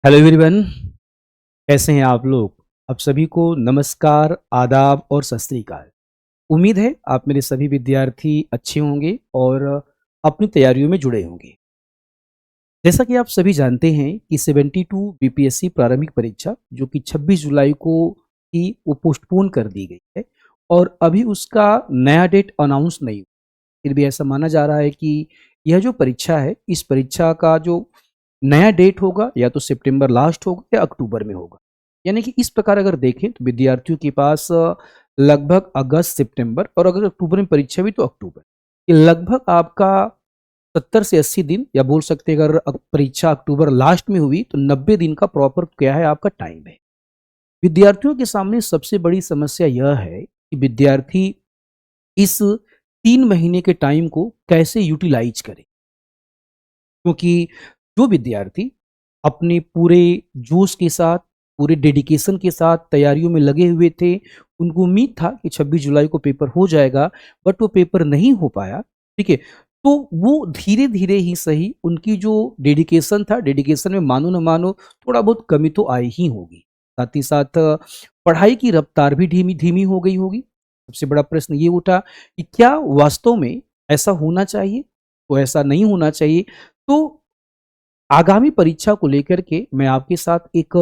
Hello everyone. कैसे हैं आप लोग? आप सभी को नमस्कार, आदाब और सत श्री अकाल। उम्मीद है आप मेरे सभी विद्यार्थी अच्छे होंगे और अपनी तैयारियों में जुड़े होंगे। जैसा कि आप सभी जानते हैं कि 72 बीपीएससी प्रारंभिक परीक्षा जो कि 26 जुलाई को थी वो पोस्टपोन कर दी गई है और अभी उसका नया डेट अनाउंस नहीं हुआ। फिर भी ऐसा माना जा रहा है कि यह जो परीक्षा है, इस परीक्षा का जो नया डेट होगा या तो सितंबर लास्ट होगा या अक्टूबर में होगा। यानी कि इस प्रकार अगर देखें तो विद्यार्थियों के पास लगभग अगस्त, सितंबर और अगर अक्टूबर में परीक्षा हुई तो अक्टूबर। ये लगभग आपका 70 से 80 दिन या बोल सकते हैं अगर परीक्षा अक्टूबर लास्ट में हुई तो 90 दिन का प्रॉपर क्या है आपका टाइम है। विद्यार्थियों के सामने सबसे बड़ी समस्या यह है कि विद्यार्थी इस 3 महीने के टाइम को कैसे यूटिलाइज करें। क्योंकि जो विद्यार्थी अपने पूरे जोश के साथ, पूरे डेडिकेशन के साथ तैयारियों में लगे हुए थे, उनको उम्मीद था कि 26 जुलाई को पेपर हो जाएगा, बट वो पेपर नहीं हो पाया, ठीक है? तो वो धीरे-धीरे ही सही उनकी जो डेडिकेशन था, डेडिकेशन में मानो न मानो थोड़ा बहुत कमी तो आई ही होगी। साथ ही साथ पढ़ाई की रफ्तार भी धीमी-धीमी हो गई होगी। सबसे बड़ा प्रश्न ये उठा कि क्या वास्तव में ऐसा होना चाहिए? तो ऐसा नहीं होना चाहिए। तो आगामी परीक्षा को लेकर के मैं आपके साथ एक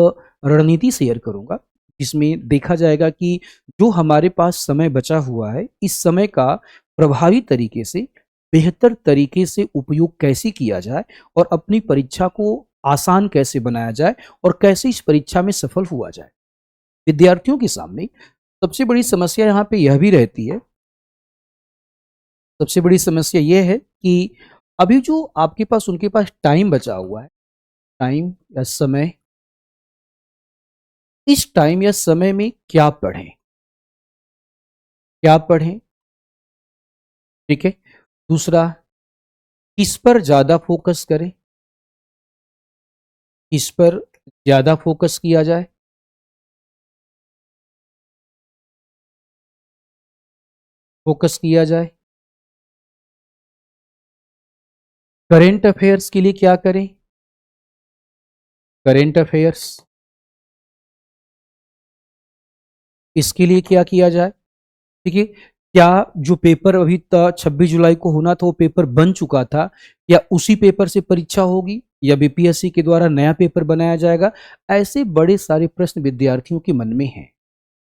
रणनीति शेयर करूंगा, जिसमें देखा जाएगा कि जो हमारे पास समय बचा हुआ है, इस समय का प्रभावी तरीके से, बेहतर तरीके से उपयोग कैसे किया जाए और अपनी परीक्षा को आसान कैसे बनाया जाए और कैसे इस परीक्षा में सफल हुआ जाए। विद्यार्थियों के सामने सबसे बड़ी समस्या यहाँ पे यह भी रहती है, सबसे बड़ी समस्या यह है कि अभी जो आपके पास उनके पास टाइम बचा हुआ है, टाइम या समय, इस टाइम या समय में क्या पढ़ें, क्या पढ़ें, ठीक है? दूसरा, किस पर ज़्यादा फ़ोकस करें, किस पर ज़्यादा फ़ोकस किया जाए, फ़ोकस किया जाए। करेंट अफ़ेयर्स के लिए क्या करें? करेंट अफ़ेयर्स, इसके लिए क्या किया जाए? ठीक है? क्या जो पेपर अभी 26 जुलाई को होना था, वो पेपर बन चुका था, या उसी पेपर से परीक्षा होगी या बीपीएससी के द्वारा नया पेपर बनाया जाएगा? ऐसे बड़े सारे प्रश्न विद्यार्थियों के मन में हैं।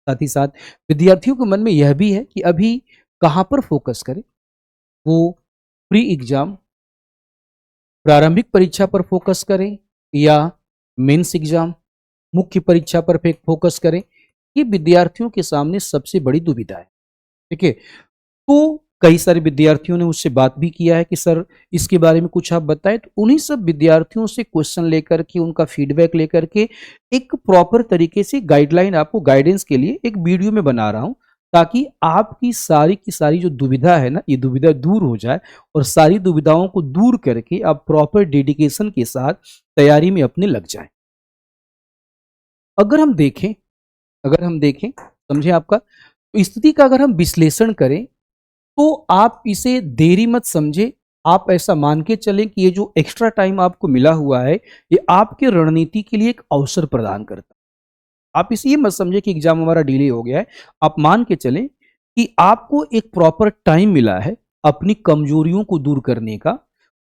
साथ ही साथ विद्यार्थियों के मन में यह भी है कि अभी कहाँ पर फोकस करें? वो प्री एग्जाम, प्रारंभिक परीक्षा पर फोकस करें या मेंस एग्जाम, मुख्य परीक्षा पर फोकस करें? ये विद्यार्थियों के सामने सबसे बड़ी दुविधा है। ठीक है? तो कई सारे विद्यार्थियों ने उससे बात भी किया है कि सर इसके बारे में कुछ आप बताएं। तो उन्हीं सब विद्यार्थियों से क्वेश्चन लेकर के, उनका फीडबैक लेकर के एक प्रॉपर तरीके से गाइडलाइन, आपको गाइडेंस के लिए एक वीडियो में बना रहा हूं, ताकि आपकी सारी की सारी जो दुविधा है ना, ये दुविधा दूर हो जाए और सारी दुविधाओं को दूर करके आप प्रॉपर डेडिकेशन के साथ तैयारी में अपने लग जाएं। अगर हम देखें, समझे आपका, तो स्थिति का अगर हम विश्लेषण करें तो आप इसे देरी मत समझे। आप ऐसा मान के चलें कि ये जो एक्स्ट्रा टाइम आपको मिला हुआ है, ये आपके रणनीति के लिए एक अवसर प्रदान करता है। आप इसे ये मत समझे कि एग्जाम हमारा डिले हो गया है। आप मान के चलें कि आपको एक प्रॉपर टाइम मिला है अपनी कमजोरियों को दूर करने का,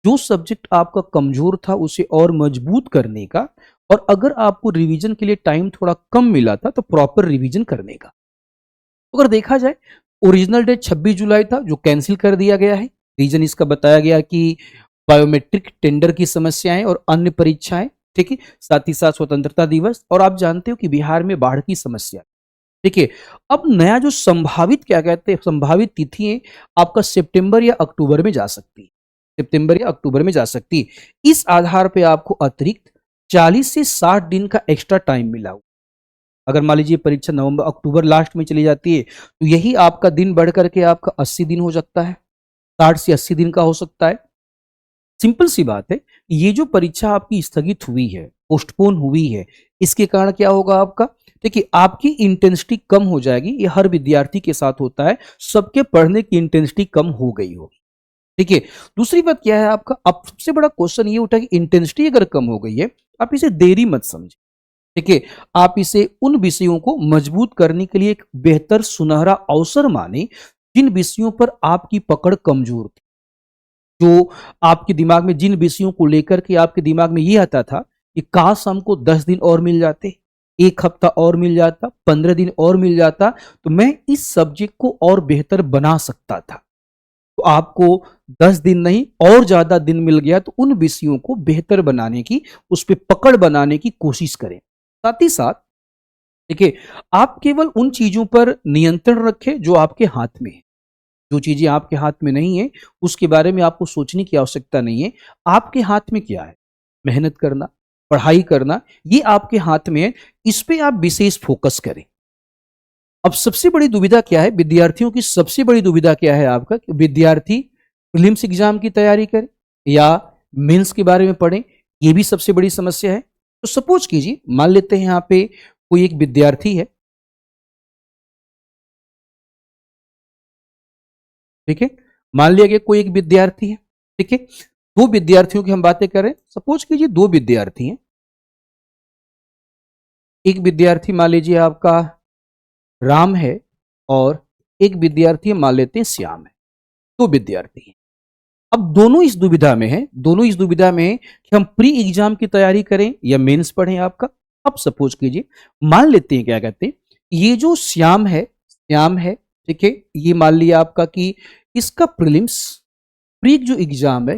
जो सब्जेक्ट आपका कमजोर था उसे और मजबूत करने का, और अगर आपको रिवीजन के लिए टाइम थोड़ा कम मिला था तो प्रॉपर रिवीजन करने का। तो अगर देखा जाए, ओरिजिनल डेट 26 जुलाई था जो कैंसिल कर दिया गया है। रीजन इसका बताया गया कि बायोमेट्रिक टेंडर की समस्याएं और अन्य परीक्षाएं, ठीक है, साथ ही साथ स्वतंत्रता दिवस, और आप जानते हो कि बिहार में बाढ़ की समस्या। देखिए, अब नया जो संभावित, क्या कहते हैं, संभावित तिथि आपका सितंबर या अक्टूबर में जा सकती है, सितंबर या अक्टूबर में जा सकती है। इस आधार पे आपको अतिरिक्त 40 से 60 दिन का एक्स्ट्रा टाइम मिला। अगर मान लीजिए परीक्षा नवंबर अक्टूबर लास्ट में चली जाती है, तो यही आपका दिन बढ़ करके आपका 80 दिन हो सकता है, 60 से 80 दिन का हो सकता है। सिंपल सी बात है, ये जो परीक्षा आपकी स्थगित हुई है, पोस्टपोन हुई है, इसके कारण क्या होगा आपका? देखिए, आपकी इंटेंसिटी कम हो जाएगी। ये हर विद्यार्थी के साथ होता है, सबके पढ़ने की इंटेंसिटी कम हो गई होगी। ठीक है। दूसरी बात क्या है आपका, अब सबसे बड़ा क्वेश्चन ये उठा कि इंटेंसिटी अगर कम हो गई है, आप इसे देरी मत समझे। ठीक है, आप इसे उन विषयों को मजबूत करने के लिए एक बेहतर सुनहरा अवसर माने जिन विषयों पर आपकी पकड़ कमजोर थी। जो आपके दिमाग में, जिन विषयों को लेकर के आपके दिमाग में ये आता था कि काश हमको 10 दिन और मिल जाते, 1 हफ्ता और मिल जाता, 15 दिन और मिल जाता, तो मैं इस सब्जेक्ट को और बेहतर बना सकता था। तो आपको 10 दिन नहीं और ज्यादा दिन मिल गया, तो उन विषयों को बेहतर बनाने की, उस पर पकड़ बनाने की कोशिश करें। साथ ही साथ देखिए, आप केवल उन चीजों पर नियंत्रण रखें जो आपके हाथ में है। जो चीजें आपके हाथ में नहीं है, उसके बारे में आपको सोचने की आवश्यकता नहीं है। आपके हाथ में क्या है? मेहनत करना, पढ़ाई करना, ये आपके हाथ में है। इस पे आप विशेष फोकस करें। अब सबसे बड़ी दुविधा क्या है विद्यार्थियों की? सबसे बड़ी दुविधा क्या है आपका कि विद्यार्थी प्रीलिम्स एग्जाम की तैयारी करे या मेंस के बारे में पढ़े? ये भी सबसे बड़ी समस्या है। तो सपोज कीजिए, मान लेते हैं यहाँ पे कोई एक विद्यार्थी है, ठीक है। मान लिया गया कोई एक विद्यार्थी है, ठीक है। दो विद्यार्थियों की हम बातें करें, सपोज कीजिए दो विद्यार्थी हैं। एक विद्यार्थी मान लीजिए आपका राम है और एक विद्यार्थी मान लेते हैं श्याम है। दो विद्यार्थी हैं। अब दोनों इस दुविधा में हैं, दोनों इस दुविधा में हैं कि हम प्री एग्जाम की तैयारी करें या मेंस पढ़ें आपका। अब सपोज कीजिए, मान लेते हैं, क्या कहते हैं, ये जो श्याम है, ठीक है, ये मान लिया आपका कि इसका प्रीलिम्स, प्री जो एग्जाम है,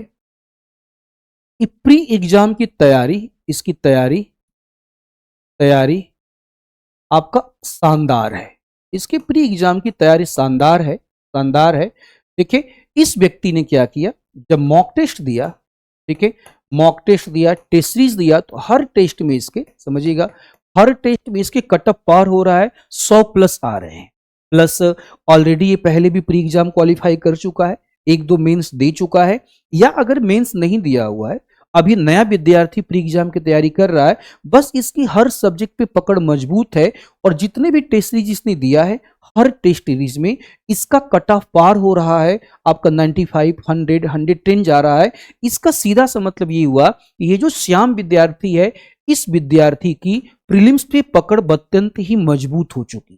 ये प्री एग्जाम की तैयारी, इसकी तैयारी तैयारी आपका शानदार है। इसके प्री एग्जाम की तैयारी शानदार है, शानदार है। देखिए, इस व्यक्ति ने क्या किया, जब मॉक टेस्ट दिया, ठीक है, मॉक टेस्ट दिया, टेस्ट सीरीज दिया, तो हर टेस्ट में इसके, समझिएगा, हर टेस्ट में इसके कटअप पार हो रहा है, 100+ आ रहे हैं। प्लस ऑलरेडी ये पहले भी प्री एग्जाम क्वालिफाई कर चुका है, एक दो मेंस दे चुका है, या अगर मेंस नहीं दिया हुआ है, अभी नया विद्यार्थी प्री एग्जाम की तैयारी कर रहा है, बस इसकी हर सब्जेक्ट पे पकड़ मजबूत है, और जितने भी टेस्ट सीरीज इसने दिया है, हर टेस्ट सीरीज में इसका कट ऑफ पार हो रहा है, आपका 95, 100, 110 जा रहा है। इसका सीधा सा मतलब ये हुआ कि ये जो श्याम विद्यार्थी है, इस विद्यार्थी की प्रीलिम्स पे पकड़ अत्यंत ही मजबूत हो चुकी।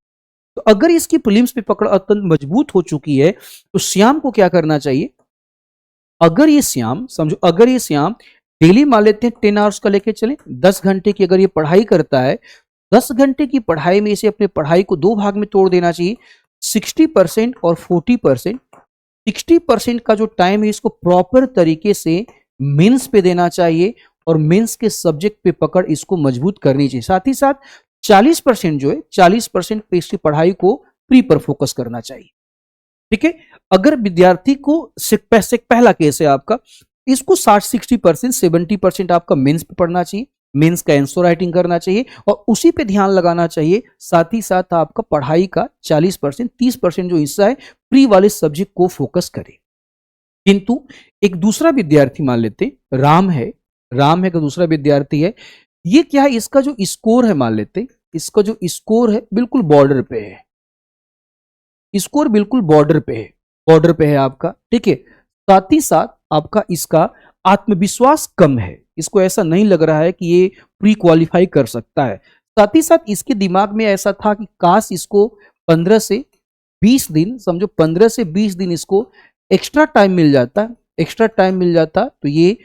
तो अगर इसकी प्रीलिम्स पे पकड़ अत्यंत मजबूत हो चुकी है, तो श्याम को क्या करना चाहिए? अगर ये श्याम, समझो, अगर ये श्याम डेली मान लेते हैं 10 आवर्स का लेके चले, 10 घंटे की अगर ये पढ़ाई करता है, 10 घंटे की पढ़ाई में इसे अपने पढ़ाई को दो भाग में तोड़ देना चाहिए, 60% और 40%। 60% का जो टाइम है इसको प्रॉपर तरीके से मेंस पे देना चाहिए, और मेंस के सब्जेक्ट पे पकड़ इसको मजबूत करनी चाहिए। साथ ही साथ 40% जो है, 40% पे इसकी पढ़ाई को प्री पर फोकस करना चाहिए। ठीक है, अगर विद्यार्थी को पहला केस है आपका, इसको 60% 70% आपका मेंस पे पढ़ना चाहिए, मेंस का आंसर राइटिंग करना चाहिए, और उसी पे ध्यान लगाना चाहिए। साथ ही साथ आपका पढ़ाई का 40% 30% जो हिस्सा है, प्री वाले सब्जेक्ट को फोकस करे। किंतु एक दूसरा विद्यार्थी मान लेते, राम है का दूसरा विद्यार्थी है, ये क्या है, इसका जो स्कोर है, मान लेते इसका जो स्कोर है बिल्कुल बॉर्डर पे है, स्कोर बिल्कुल बॉर्डर पे है, बॉर्डर पे है आपका, ठीक है। साथ ही साथ आपका इसका आत्मविश्वास कम है, इसको ऐसा नहीं लग रहा है कि ये प्री क्वालिफाई कर सकता है। साथ ही साथ इसके दिमाग में ऐसा था कि काश इसको 15 से 20 दिन, समझो 15 से 20 दिन इसको एक्स्ट्रा टाइम मिल जाता, एक्स्ट्रा टाइम मिल जाता, तो ये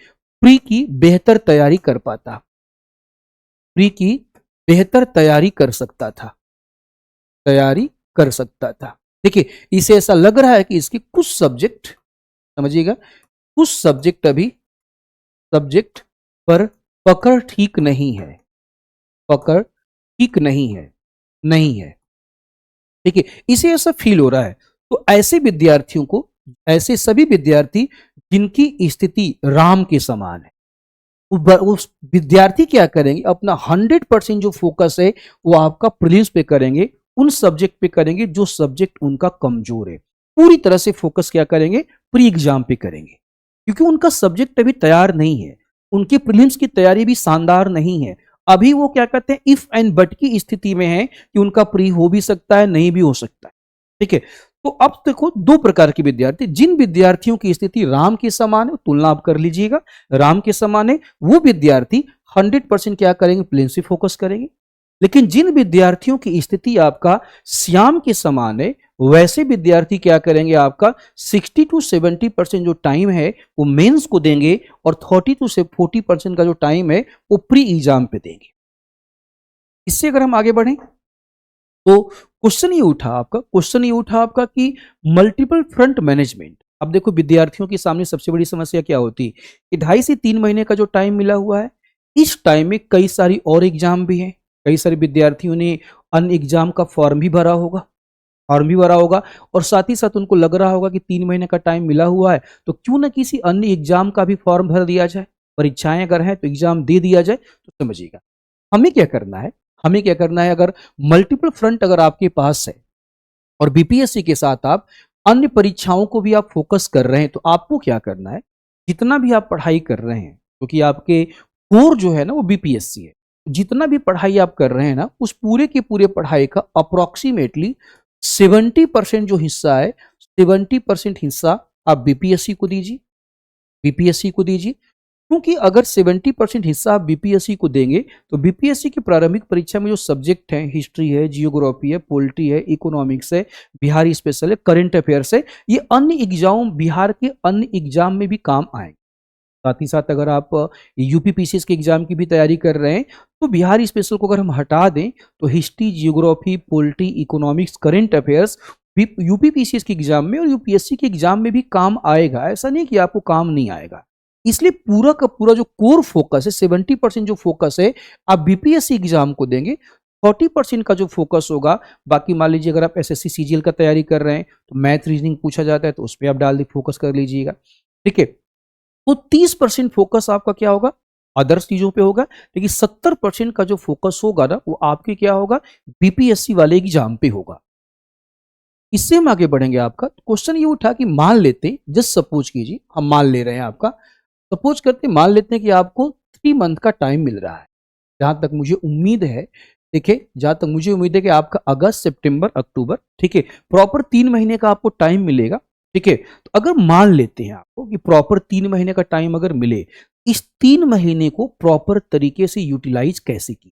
प्री की बेहतर तैयारी कर पाता, प्री की बेहतर तैयारी कर सकता था, तैयारी कर सकता था। देखिए, इसे ऐसा लग रहा है कि इसके कुछ सब्जेक्ट, समझिएगा, कुछ सब्जेक्ट अभी सब्जेक्ट पर पकड़ ठीक नहीं है, पकड़ ठीक नहीं है, ठीक है, इसे ऐसा फील हो रहा है। तो ऐसे विद्यार्थियों को, ऐसे सभी विद्यार्थी जिनकी स्थिति राम के समान है, उस विद्यार्थी क्या करेंगे, अपना 100% जो फोकस है वो आपका प्रीलिम्स पे करेंगे, उन सब्जेक्ट पे करेंगे जो सब्जेक्ट उनका कमजोर है। पूरी तरह से फोकस क्या करेंगे, प्री एग्जाम पे करेंगे, क्योंकि उनका सब्जेक्ट अभी तैयार नहीं है, उनकी प्रीलिम्स की तैयारी भी शानदार नहीं है। अभी वो क्या कहते हैं, इफ एंड बट की स्थिति में है कि उनका प्री हो भी सकता है, नहीं भी हो सकता है, ठीक है। तो अब देखो दो प्रकार के विद्यार्थी, जिन विद्यार्थियों की स्थिति राम के समान है, तुलना आप कर लीजिएगा, राम के समान है, वो विद्यार्थी 100% क्या करेंगे, प्लेन से फोकस करेंगे। लेकिन जिन विद्यार्थियों की स्थिति आपका श्याम के समान है, वैसे विद्यार्थी क्या करेंगे, आपका 60 to 70% जो टाइम है वो मेंस को देंगे और 30 to 40% का जो टाइम है वो प्री एग्जाम पे देंगे। इससे अगर हम आगे बढ़ें तो क्वेश्चन ये उठा आपका कि मल्टीपल फ्रंट मैनेजमेंट। अब देखो विद्यार्थियों के सामने सबसे बड़ी समस्या क्या होती है कि 2.5 से 3 महीने का जो टाइम मिला हुआ है, इस टाइम में कई सारी और एग्जाम भी हैं, कई सारे विद्यार्थियों ने अन्य एग्जाम का फॉर्म भी भरा होगा और साथ ही साथ उनको लग रहा होगा कि 3 महीने का टाइम मिला हुआ है तो क्यों ना किसी अन्य एग्जाम का भी फॉर्म भर दिया जाए, परीक्षाएं अगर हैं तो एग्जाम दे दिया जाए। तो समझिएगा हमें क्या करना है, अगर मल्टीपल फ्रंट अगर आपके पास है और बीपीएससी के साथ आप अन्य परीक्षाओं को भी आप फोकस कर रहे हैं, तो आपको क्या करना है, जितना भी आप पढ़ाई कर रहे हैं, क्योंकि आपके कोर जो है ना वो बीपीएससी है, जितना भी पढ़ाई आप कर रहे हैं ना, उस पूरे के पूरे पढ़ाई का अप्रोक्सीमेटली 70% जो हिस्सा है, 70% हिस्सा आप बीपीएससी को दीजिए। क्योंकि अगर 70% हिस्सा आप बीपीएससी को देंगे तो बीपीएससी की प्रारंभिक परीक्षा में जो सब्जेक्ट हैं, हिस्ट्री है, जियोग्राफी है, पॉलिटी है, इकोनॉमिक्स है, बिहारी स्पेशल है, करंट अफेयर्स है, ये अन्य एग्जाम, बिहार के अन्य एग्जाम में भी काम आएंगे। साथ ही साथ अगर आप यूपी पीसीएस के एग्जाम की भी तैयारी कर रहे हैं तो बिहारी स्पेशल को अगर हम हटा दें तो history, geography, polity, economics, current affairs UP PCS के एग्जाम में और यूपीएससी के एग्जाम में भी काम आएगा। ऐसा नहीं कि आपको काम नहीं आएगा। इसलिए पूरा का पूरा जो कोर फोकस है, 70% जो फोकस है आप बीपीएससी एग्जाम को देंगे, 40% का जो फोकस होगा, बाकी मान लीजिए अगर आप एसएससी सीजीएल का तैयारी कर रहे हैं तो मैथ रीजनिंग पूछा जाता है तो उस पर आप डाल दी फोकस कर लीजिएगा। ठीक है, तो 30% फोकस आपका क्या होगा, अदर्स चीजों पे होगा, लेकिन 70% का जो फोकस होगा ना वो आपके क्या होगा, बीपीएससी वाले एग्जाम पे होगा। इससे हम आगे बढ़ेंगे। आपका क्वेश्चन ये उठा कि मान लेते, जस्ट सपोज कीजिए, हम मान ले रहे हैं, आपका सपोज करते मान लेते हैं कि आपको 3 मंथ का टाइम मिल रहा है। जहां तक मुझे उम्मीद है, देखिए जहां तक मुझे उम्मीद है कि आपका अगस्त, सितंबर, अक्टूबर, ठीक है, प्रॉपर 3 महीने का आपको टाइम मिलेगा। ठीक है, तो अगर मान लेते हैं आपको कि प्रॉपर 3 महीने का टाइम अगर मिले, इस 3 महीने को प्रॉपर तरीके से यूटिलाइज कैसे की।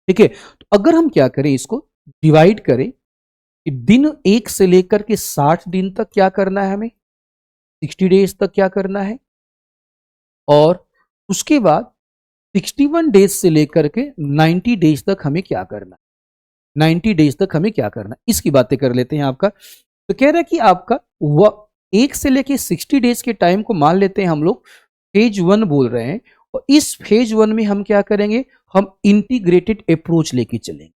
ठीक है, तो अगर हम क्या करें, इसको डिवाइड करें कि दिन 1 से लेकर के 60 दिन तक क्या करना है हमें, 60 डेज तक क्या करना है, और उसके बाद 61 डेज से लेकर के 90 डेज तक हमें क्या करना है, 90 डेज तक हमें क्या करना है, इसकी बातें कर लेते हैं। आपका तो कह रहा है कि आपका वह 1 से लेके 60 डेज के टाइम को मान लेते हैं हम लोग फेज 1 बोल रहे हैं, और इस फेज 1 में हम क्या करेंगे, हम इंटीग्रेटेड अप्रोच लेके चलेंगे।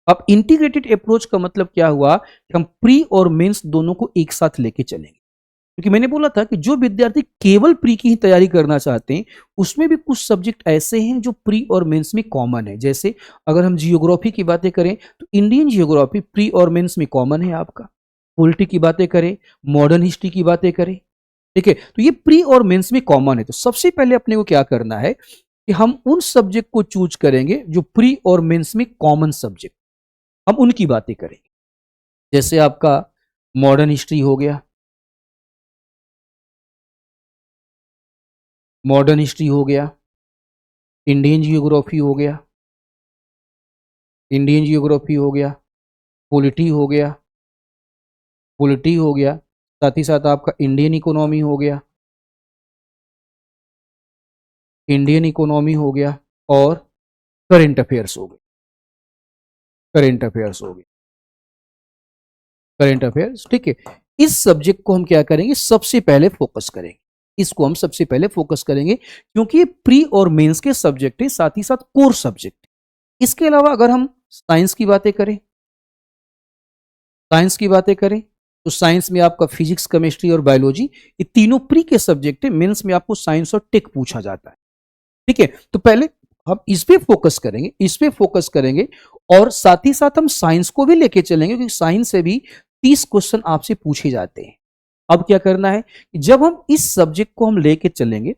अब इंटीग्रेटेड अप्रोच का मतलब क्या हुआ कि हम प्री और मेंस दोनों को एक साथ लेके चलेंगे। क्योंकि मैंने बोला था कि जो विद्यार्थी केवल प्री की ही तैयारी करना चाहते हैं, उसमें भी कुछ सब्जेक्ट ऐसे हैं जो प्री और मेंस में कॉमन है। जैसे अगर हम जियोग्राफी की बातें करें तो इंडियन जियोग्राफी प्री और मेंस में कॉमन है आपका। पॉलिटी की बातें करें, मॉडर्न हिस्ट्री की बातें करें, ठीक है, तो ये प्री और मेंस में कॉमन है। तो सबसे पहले अपने को क्या करना है कि हम उन सब्जेक्ट को चूज करेंगे जो प्री और मेंस में कॉमन सब्जेक्ट, हम उनकी बातें करेंगे। जैसे आपका मॉडर्न हिस्ट्री हो गया, मॉडर्न हिस्ट्री हो गया, इंडियन जियोग्राफी हो गया, इंडियन जियोग्राफी हो गया, पॉलिटी हो गया, पॉलिटी हो गया, साथ ही साथ आपका इंडियन इकोनॉमी हो गया, इंडियन इकोनॉमी हो गया, और करंट अफेयर्स हो गए, करंट अफेयर्स हो गए, करंट अफेयर्स। ठीक है, इस सब्जेक्ट को हम क्या करेंगे, सबसे पहले फोकस करेंगे, इसको हम सबसे पहले फोकस करेंगे, क्योंकि ये प्री और मेंस के सब्जेक्ट है, साथ ही साथ कोर सब्जेक्ट। इसके अलावा अगर हम साइंस की बातें करें, साइंस की बातें करें तो साइंस में आपका फिजिक्स, केमिस्ट्री और बायोलॉजी, ये तीनों प्री के सब्जेक्ट है। मेंस में आपको साइंस और टेक पूछा जाता है। ठीक है, तो पहले हम इस पे फोकस करेंगे, इस पे फोकस करेंगे, और साथ ही साथ हम साइंस को भी लेके चलेंगे, क्योंकि साइंस से भी 30 क्वेश्चन आपसे पूछे जाते हैं। अब क्या करना है कि जब हम इस सब्जेक्ट को हम लेके चलेंगे,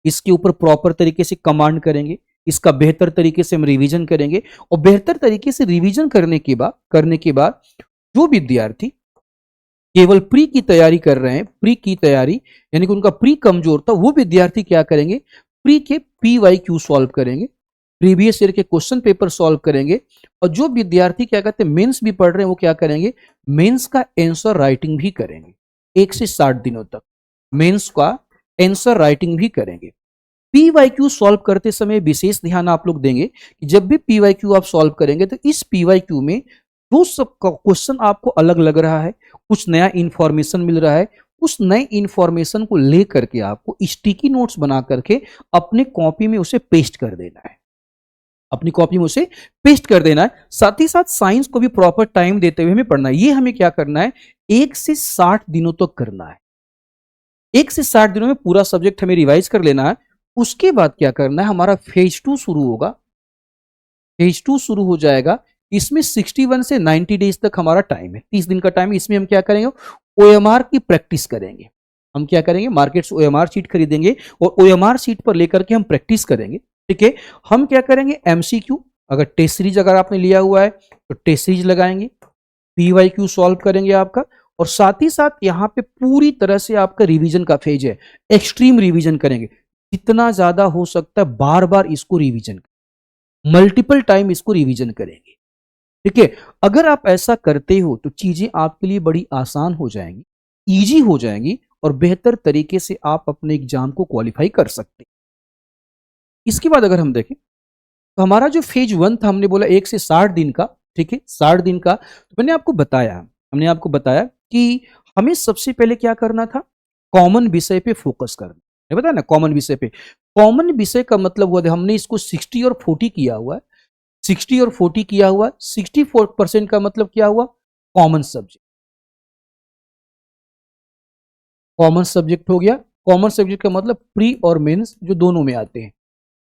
इसके ऊपर प्रॉपर तरीके से कमांड करेंगे, इसका बेहतर तरीके से हम रिवीजन करेंगे, और बेहतर तरीके से रिवीजन करने के बाद जो विद्यार्थी केवल प्री की तैयारी कर रहे हैं, प्री की तैयारी यानी कि उनका प्री कमजोर था, वो विद्यार्थी क्या करेंगे, प्री के PYQ सॉल्व करेंगे, प्रीवियस ईयर के क्वेश्चन पेपर सॉल्व करेंगे। और जो विद्यार्थी क्या कहते हैं मेंस भी पढ़ रहे हैं, वो क्या करेंगे, मेंस का आंसर राइटिंग भी करेंगे। 1 से 60 दिनों तक मेंस का आंसर राइटिंग भी करेंगे। PYQ सॉल्व करते समय विशेष ध्यान आप लोग देंगे कि जब भी PYQ आप सॉल्व करेंगे तो इस PYQ में जो सब क्वेश्चन आपको अलग लग रहा है, कुछ नया इंफॉर्मेशन मिल रहा है, उस नए इंफॉर्मेशन को लेकर के आपको स्टिकी नोट्स बना करके अपने कॉपी में उसे पेस्ट कर देना है, अपनी कॉपी में उसे पेस्ट कर देना है। साथ ही साथ साइंस को भी प्रॉपर टाइम देते हुए हमें पढ़ना है। ये हमें क्या करना है, 1 से 60 दिनों तक करना है। 1 से 60 दिनों में पूरा सब्जेक्ट हमें रिवाइज कर लेना है। उसके बाद क्या करना है, हमारा फेज 2 शुरू होगा। फेज 2 शुरू हो जाएगा, इसमें 61 से 90 डेज तक हमारा टाइम है, 30 दिन का टाइम है। इसमें हम क्या करेंगे, OMR की प्रैक्टिस करेंगे। हम क्या करेंगे, मार्केट से OMR शीट खरीदेंगे और OMR शीट पर लेकर के हम प्रैक्टिस करेंगे। ठीक है, हम क्या करेंगे, MCQ, अगर टेस्ट सीरीज अगर आपने लिया हुआ है तो टेस्ट सीरीज लगाएंगे, PYQ सॉल्व करेंगे आपका, और साथ ही साथ यहाँ पे पूरी तरह से आपका रिवीजन का फेज है, एक्सट्रीम रिवीजन करेंगे। जितना ज्यादा हो सकता है बार बार इसको रिवीजन, मल्टीपल टाइम इसको रिवीजन करेंगे। ठीक है, अगर आप ऐसा करते हो तो चीजें आपके लिए बड़ी आसान हो जाएंगी, इजी हो जाएंगी, और बेहतर तरीके से आप अपने एग्जाम को क्वालिफाई कर सकते हैं। इसके बाद अगर हम देखें तो हमारा जो फेज 1 था, हमने बोला 1 से 60 दिन का। ठीक है, 60 दिन का, तो हमने आपको बताया कि हमें सबसे पहले क्या करना था, कॉमन विषय पे फोकस करना है। बताया ना, कॉमन विषय पे। कॉमन विषय का मतलब हुआ, हमने इसको 60 और 40 किया हुआ है, 60 और 40 किया हुआ। 64% का मतलब क्या हुआ, कॉमन सब्जेक्ट, कॉमन सब्जेक्ट हो गया। कॉमन सब्जेक्ट का मतलब प्री और मेंस जो दोनों में आते हैं।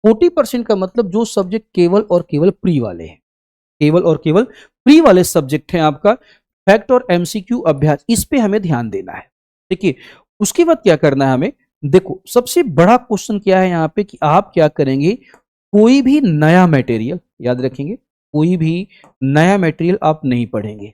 40% का मतलब जो सब्जेक्ट केवल और केवल प्री वाले हैं, केवल और केवल प्री वाले सब्जेक्ट हैं आपका। फैक्ट और MCQ अभ्यास, इस पे हमें ध्यान देना है। देखिए, उसके बाद क्या करना है हमें, देखो सबसे बड़ा क्वेश्चन क्या है यहाँ पे कि आप क्या करेंगे, कोई भी नया मटेरियल, याद रखेंगे, कोई भी नया मटेरियल आप नहीं पढ़ेंगे।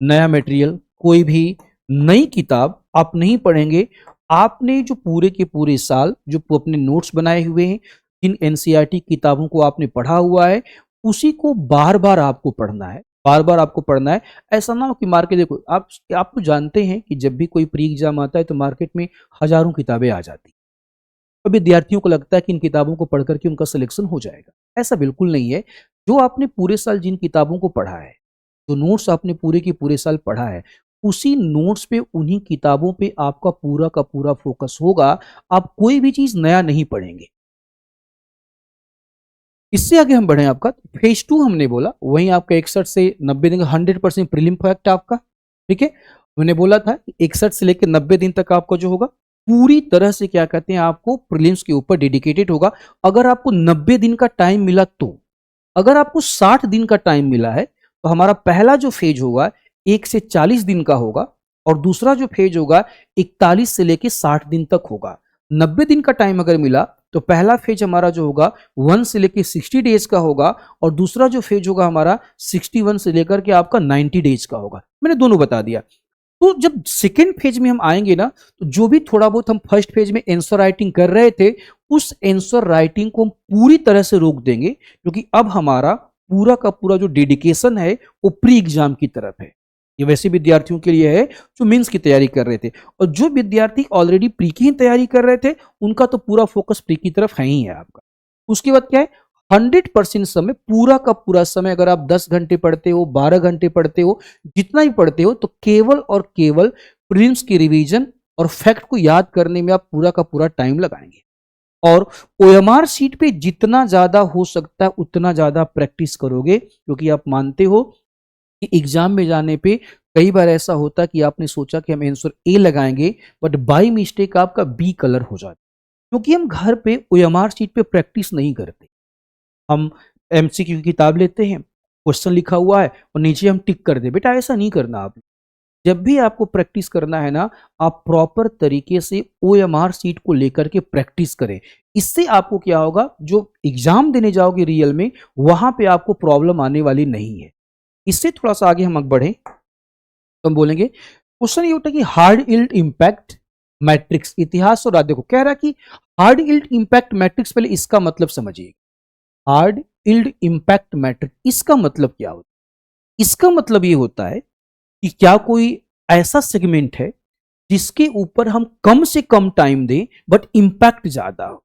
नया मटेरियल, कोई भी नई किताब आप नहीं पढ़ेंगे। आपने जो पूरे के पूरे साल जो अपने नोट्स बनाए हुए हैं, जिन NCERT किताबों को आपने पढ़ा हुआ है, उसी को बार बार आपको पढ़ना है, बार बार आपको पढ़ना है। ऐसा ना हो कि मार्केट, देखो आप तो जानते हैं कि जब भी कोई प्री एग्जाम आता है तो मार्केट में हजारों किताबें आ जाती हैं, और विद्यार्थियों को लगता है कि इन किताबों को पढ़ करके उनका सिलेक्शन हो जाएगा। ऐसा बिल्कुल नहीं है। जो आपने पूरे साल जिन किताबों को पढ़ा है, जो नोट्स आपने पूरे के पूरे साल पढ़ा है, उसी नोट्स पे, उन्हीं किताबों पे आपका पूरा का पूरा फोकस होगा। आप कोई भी चीज नया नहीं पढ़ेंगे। इससे आगे हम बढ़े, आपका फेज 2 हमने बोला, वहीं आपका 61 से 90 दिन का 100% प्रीलिम फैक्ट आपका। ठीक है, मैंने बोला था कि 61 से लेकर 90 दिन तक आपका जो होगा पूरी तरह से क्या कहते हैं, आपको प्रीलिम्स के ऊपर डेडिकेटेड होगा। अगर आपको 90 दिन का टाइम मिला तो, अगर आपको 60 दिन का टाइम मिला है तो हमारा पहला जो फेज होगा 1 से 40 दिन का होगा, और दूसरा जो फेज होगा 41 से लेकर 60 दिन तक होगा। 90 दिन का टाइम अगर मिला तो पहला फेज हमारा जो होगा 1 से लेकर 60 डेज का होगा, और दूसरा जो फेज होगा हमारा 61 से लेकर के आपका 90 डेज का होगा। मैंने दोनों बता दिया। तो जब सेकेंड फेज में हम आएंगे ना, तो जो भी थोड़ा बहुत हम फर्स्ट फेज में आंसर राइटिंग कर रहे थे, उस आंसर राइटिंग को हम पूरी तरह से रोक देंगे, क्योंकि अब हमारा पूरा का पूरा जो डेडिकेशन है वो प्री एग्जाम की तरफ है। ये वैसे विद्यार्थियों के लिए है जो मेंस की तैयारी कर रहे थे, और जो विद्यार्थी ऑलरेडी प्री की ही तैयारी कर रहे थे, उनका तो पूरा फोकस प्री की तरफ है ही है आपका। उसके बाद क्या है, 100% समय, पूरा का पूरा समय, अगर आप 10 घंटे पढ़ते हो, 12 घंटे पढ़ते हो, जितना भी पढ़ते हो, तो केवल और केवल प्रीलिम्स की रिवीजन और फैक्ट को याद करने में आप पूरा का पूरा टाइम लगाएंगे। और OMR शीट पे जितना ज्यादा हो सकता है उतना ज्यादा प्रैक्टिस करोगे, क्योंकि आप मानते हो कि एग्जाम में जाने पे कई बार ऐसा होता है कि आपने सोचा कि हम आंसर A लगाएंगे, बट बाय मिस्टेक आपका B कलर हो जाता है, क्योंकि हम घर पे OMR शीट पे प्रैक्टिस नहीं करते। हम MCQ की किताब लेते हैं, क्वेश्चन लिखा हुआ है और नीचे हम टिक कर दे। बेटा ऐसा नहीं करना आप। जब भी आपको प्रैक्टिस करना है ना, आप प्रॉपर तरीके से OMR शीट को लेकर के प्रैक्टिस करें। इससे आपको क्या होगा, जो एग्जाम देने जाओगे रियल में, वहां पे आपको प्रॉब्लम आने वाली नहीं है। इससे थोड़ा सा आगे हम बढ़े, तो हम बोलेंगे क्वेश्चन ये होता है कि हार्ड इल्ड इंपैक्ट मैट्रिक्स, इतिहास और राज्य को कह रहा है कि हार्ड इल्ड इंपैक्ट मैट्रिक्स, पहले इसका मतलब समझिए। हार्ड इल्ड इंपैक्ट मैट्रिक्स इसका मतलब क्या होता है? इसका मतलब ये होता है कि क्या कोई ऐसा सेगमेंट है जिसके ऊपर हम कम से कम टाइम दें बट इंपैक्ट ज्यादा हो।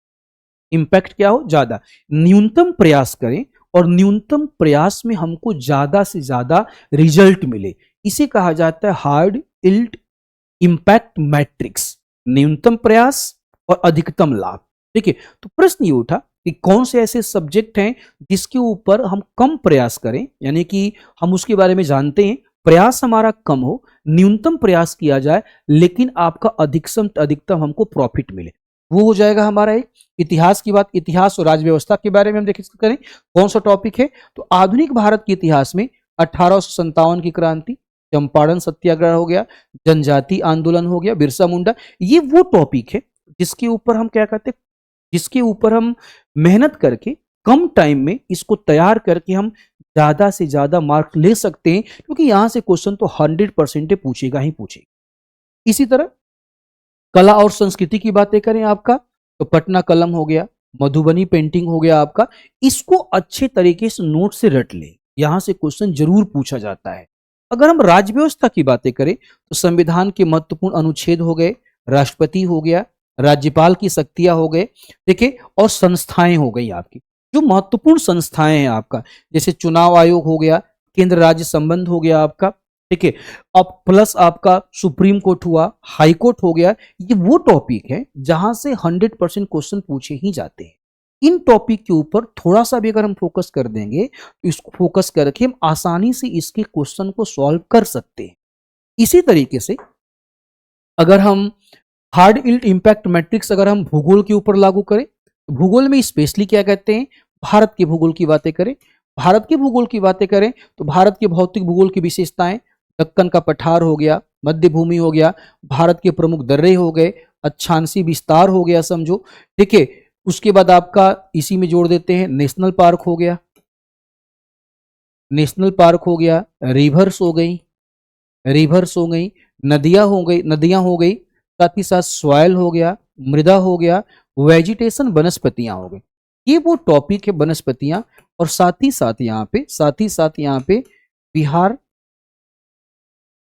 इंपैक्ट क्या हो? ज्यादा। न्यूनतम प्रयास करें और न्यूनतम प्रयास में हमको ज्यादा से ज्यादा रिजल्ट मिले, इसे कहा जाता है हार्ड इल्ड इंपैक्ट मैट्रिक्स। न्यूनतम प्रयास और अधिकतम लाभ। ठीक है, तो प्रश्न ये उठा कि कौन से ऐसे सब्जेक्ट हैं जिसके ऊपर हम कम प्रयास करें, यानी कि हम उसके बारे में जानते हैं, प्रयास हमारा कम हो, न्यूनतम प्रयास किया जाए, लेकिन आपका अधिकतम अधिकतम हमको प्रॉफिट मिले। वो हो जाएगा हमारा एक। इतिहास की बात, इतिहास और राज्य व्यवस्था के बारे में हम देख करें कौन सा टॉपिक है, तो आधुनिक भारत के इतिहास में 1857 की क्रांति, चंपारण सत्याग्रह हो गया, जनजाति आंदोलन हो गया, बिरसा मुंडा, ये वो टॉपिक है जिसके ऊपर हम क्या कहते हैं, जिसके ऊपर हम मेहनत करके कम टाइम में इसको तैयार करके हम ज्यादा से ज्यादा मार्क ले सकते हैं, क्योंकि यहां से क्वेश्चन तो 100% पूछेगा ही पूछेगा। इसी तरह कला और संस्कृति की बातें करें आपका, तो पटना कलम हो गया, मधुबनी पेंटिंग हो गया आपका, इसको अच्छे तरीके से नोट से रट ले, यहां से क्वेश्चन जरूर पूछा जाता है। अगर हम राज्य व्यवस्था की बातें करें तो संविधान के महत्वपूर्ण अनुच्छेद हो गए, राष्ट्रपति हो गया, राज्यपाल की शक्तियां हो गए, देखिए, और संस्थाएं हो गई आपकी, जो महत्वपूर्ण संस्थाएं हैं आपका, जैसे चुनाव आयोग हो गया, केंद्र राज्य संबंध हो गया आपका, ठीक है, अब प्लस आपका सुप्रीम कोर्ट हुआ, हाई कोर्ट हो गया, ये वो टॉपिक है जहां से 100% क्वेश्चन पूछे ही जाते हैं। इन टॉपिक के ऊपर थोड़ा सा भी अगर हम फोकस कर देंगे तो इसको फोकस करके हम आसानी से इसके क्वेश्चन को सॉल्व कर सकते हैं। इसी तरीके से अगर हम हार्ड इल्ड इंपैक्ट मैट्रिक्स अगर हम भूगोल के ऊपर लागू करें, तो भूगोल में स्पेशली क्या कहते हैं, भारत के भूगोल की बातें करें, भारत के भूगोल की बातें करें तो भारत के भौतिक भूगोल की विशेषताएं, दक्कन का पठार हो गया, मध्य भूमि हो गया, भारत के प्रमुख दर्रे हो गए, अच्छांसी विस्तार हो गया समझो, ठीक है। उसके बाद आपका इसी में जोड़ देते हैं नेशनल पार्क हो गया, नेशनल पार्क हो गया, रिवर्स हो गई, रिवर्स हो गई, नदियां हो गई, नदियां हो गई, साथ ही साथ सॉयल हो गया, मृदा हो गया, वेजिटेशन वनस्पतियां हो गई। ये वो टॉपिक है वनस्पतियां, और साथ ही साथ यहाँ पे बिहार